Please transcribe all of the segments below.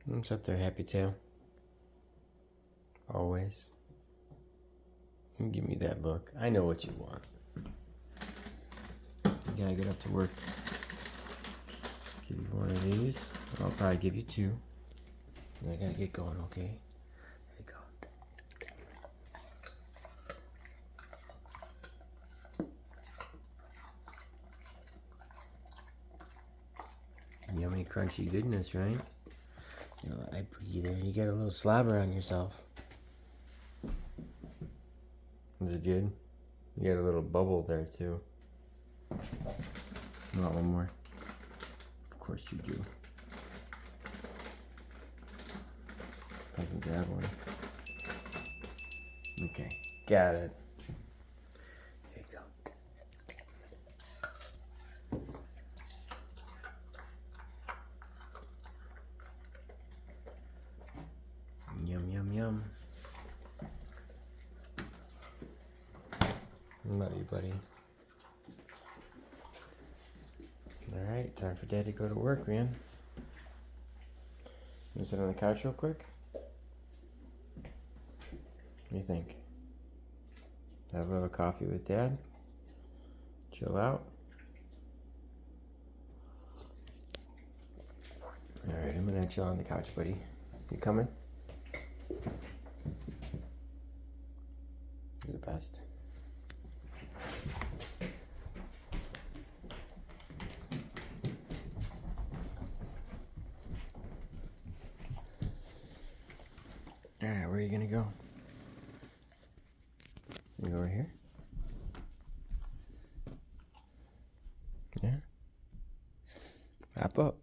What's up there, Happy Tail? Always. Give me that look. I know what you want. You gotta get up to work. Give you one of these. I'll probably give you two. And I gotta get going, okay? There you go. Yummy, crunchy goodness, right? You know, I breathe there. You got a little slobber on yourself. Is it good? You got a little bubble there, too. You want one more? Of course you do. I can grab one. Okay, got it. There you go. Yum, yum, yum. Love you, buddy. Alright, time for Dad to go to work, man. You sit on the couch real quick? What do you think? Have a little coffee with Dad? Chill out? Alright, I'm gonna chill on the couch, buddy. You coming? You're the best. Alright, where are you gonna go? You go over here? Yeah? Hop up.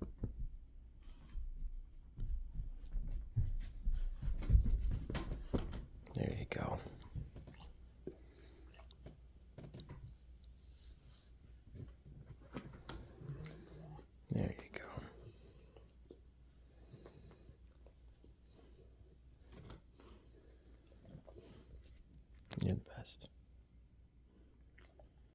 There you go. There you go. You're the best.